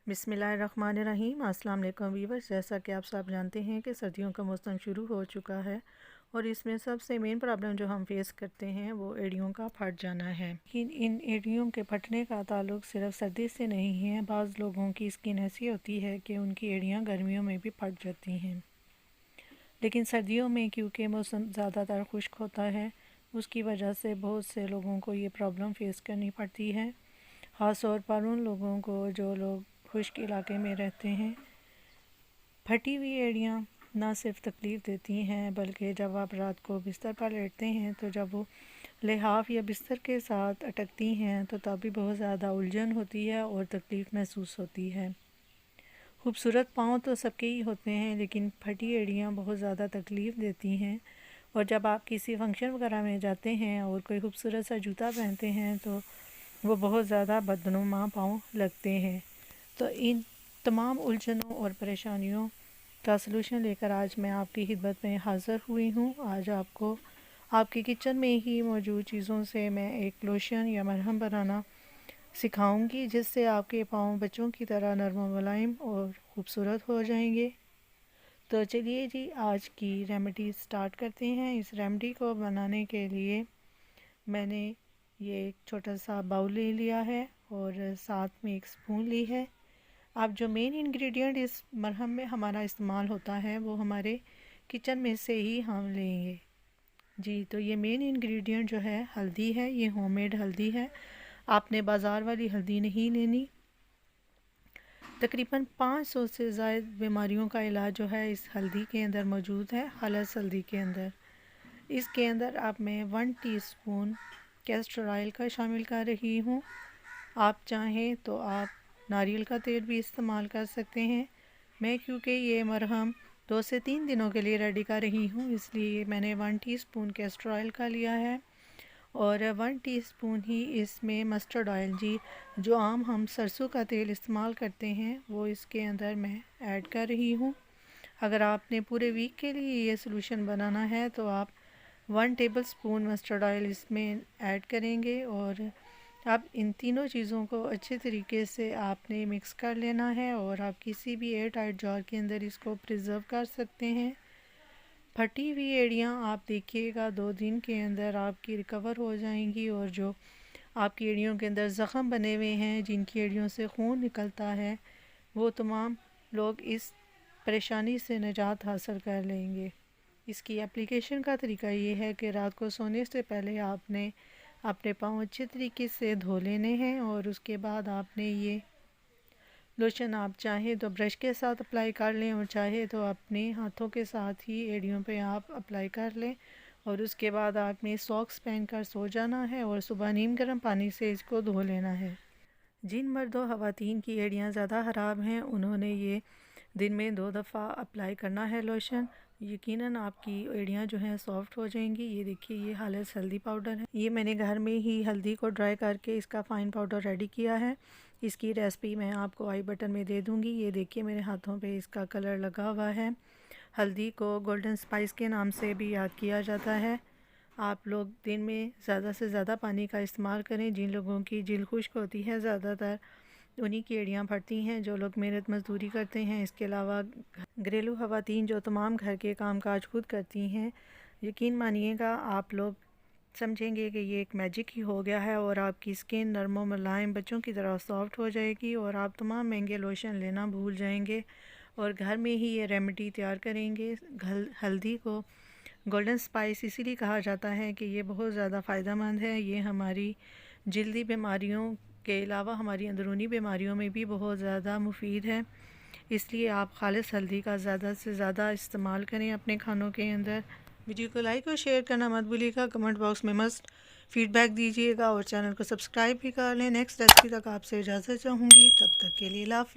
बिस्मिल्लाहिर्रहमानिर्रहीम। अस्सलाम वालेकुम वीवर्स। जैसा कि आप सब जानते हैं कि सर्दियों का मौसम शुरू हो चुका है और इसमें सबसे मेन प्रॉब्लम जो हम फेस करते हैं वो एड़ियों का फट जाना है। लेकिन इन एड़ियों के फटने का ताल्लुक सिर्फ सर्दी से नहीं है। बाज़ लोगों की स्किन ऐसी होती है कि उनकी एड़ियाँ गर्मियों में भी फट जाती हैं, लेकिन सर्दियों में क्योंकि मौसम ज़्यादातर खुश्क होता है उसकी वजह से बहुत से लोगों को ये प्रॉब्लम फेस करनी पड़ती है। ख़ास तौर पर उन लोगों को जो लोग खुश्क इलाके में रहते हैं। फटी हुई एड़ियाँ ना सिर्फ तकलीफ़ देती हैं बल्कि जब आप रात को बिस्तर पर लेटते हैं तो जब वो लिहाफ या बिस्तर के साथ अटकती हैं तो तब भी बहुत ज़्यादा उलझन होती है और तकलीफ़ महसूस होती है। खूबसूरत पाँव तो सबके ही होते हैं, लेकिन फटी एड़ियाँ बहुत ज़्यादा तकलीफ़ देती हैं। और जब आप किसी फंक्शन वगैरह में जाते हैं और कोई खूबसूरत सा जूता पहनते हैं तो वो बहुत ज़्यादा बदनुमा पाँव लगते हैं। तो इन तमाम उलझनों और परेशानियों का सलूशन लेकर आज मैं आपकी खिदमत में हाज़िर हुई हूँ। आज आपको आपके किचन में ही मौजूद चीज़ों से मैं एक लोशन या मरहम बनाना सिखाऊंगी, जिससे आपके पाँव बच्चों की तरह नरम व मुलायम और ख़ूबसूरत हो जाएंगे। तो चलिए जी, आज की रेमेडी स्टार्ट करते हैं। इस रेमेडी को बनाने के लिए मैंने ये एक छोटा सा बाउल ले लिया है और साथ में एक स्पून ली है। अब जो मेन इंग्रेडिएंट इस मरहम में हमारा इस्तेमाल होता है वो हमारे किचन में से ही हम लेंगे जी। तो ये मेन इंग्रेडिएंट जो है हल्दी है। ये होममेड हल्दी है, आपने बाज़ार वाली हल्दी नहीं लेनी। तकरीबन 500 से ज़ायद बीमारियों का इलाज जो है इस हल्दी के अंदर मौजूद है, खालस हल्दी के अंदर। इसके अंदर अब मैं 1 टीस्पून कैस्टर ऑयल का शामिल कर रही हूँ। आप चाहें तो आप नारियल का तेल भी इस्तेमाल कर सकते हैं। मैं क्योंकि ये मरहम 2 से 3 दिनों के लिए रेडी कर रही हूँ, इसलिए मैंने 1 टीस्पून कैस्टर ऑयल का लिया है और 1 टीस्पून ही इसमें मस्टर्ड ऑयल जी, जो आम हम सरसों का तेल इस्तेमाल करते हैं, वो इसके अंदर मैं ऐड कर रही हूँ। अगर आपने पूरे वीक के लिए ये सलूशन बनाना है तो आप 1 टेबलस्पून मस्टर्ड ऑयल इसमें ऐड करेंगे और अब इन तीनों चीज़ों को अच्छे तरीके से आपने मिक्स कर लेना है और आप किसी भी एयर टाइट जार के अंदर इसको प्रिजर्व कर सकते हैं। फटी हुई एड़ियाँ आप देखिएगा 2 दिन के अंदर आपकी रिकवर हो जाएंगी और जो आपकी एड़ियों के अंदर ज़ख़म बने हुए हैं, जिनकी एड़ियों से खून निकलता है, वो तमाम लोग इस परेशानी से निजात हासिल कर लेंगे। इसकी एप्लीकेशन का तरीका ये है कि रात को सोने से पहले आपने अपने पाँव अच्छे तरीके से धो लेने हैं और उसके बाद आपने ये लोशन आप चाहे तो ब्रश के साथ अप्लाई कर लें और चाहे तो अपने हाथों के साथ ही एड़ियों पे आप अप्लाई कर लें और उसके बाद आपने सॉक्स पहनकर सो जाना है और सुबह नीम गर्म पानी से इसको धो लेना है। जिन मर्दों ख़वातीन की एड़ियाँ ज़्यादा ख़राब हैं उन्होंने ये दिन में 2 दफ़ा अप्लाई करना है लोशन। यकीनन आपकी एड़ियाँ जो हैं सॉफ्ट हो जाएंगी। ये देखिए, ये खालिस हल्दी पाउडर है। ये मैंने घर में ही हल्दी को ड्राई करके इसका फ़ाइन पाउडर रेडी किया है। इसकी रेसिपी मैं आपको आई बटन में दे दूँगी। ये देखिए, मेरे हाथों पे इसका कलर लगा हुआ है। हल्दी को गोल्डन स्पाइस के नाम से भी याद किया जाता है। आप लोग दिन में ज़्यादा से ज़्यादा पानी का इस्तेमाल करें। जिन लोगों की जिल्द खुश्क होती है ज़्यादातर उन्हीं की एड़ियाँ फटती हैं, जो लोग मेहनत मजदूरी करते हैं। इसके अलावा घरेलू ख़वातीन जो तमाम घर के काम काज खुद करती हैं, यकीन मानिएगा आप लोग समझेंगे कि ये एक मैजिक ही हो गया है और आपकी स्किन नरम मुलायम बच्चों की तरह सॉफ्ट हो जाएगी और आप तमाम महंगे लोशन लेना भूल जाएंगे और घर में ही ये रेमेडी तैयार करेंगे। हल्दी को गोल्डन स्पाइस इसीलिए कहा जाता है कि ये बहुत ज़्यादा फ़ायदेमंद है। ये हमारी जल्दी बीमारियों के अलावा हमारी अंदरूनी बीमारियों में भी बहुत ज़्यादा मुफीद है। इसलिए आप खालिस हल्दी का ज़्यादा से ज़्यादा इस्तेमाल करें अपने खानों के अंदर। वीडियो को लाइक और शेयर करना मत भूलिएगा। कमेंट बॉक्स में मस्त फीडबैक दीजिएगा और चैनल को सब्सक्राइब भी कर लें। नेक्स्ट रेसिपी तक आपसे इजाज़त चाहूँगी, तब तक के लिए अल्लाह हाफ़िज़।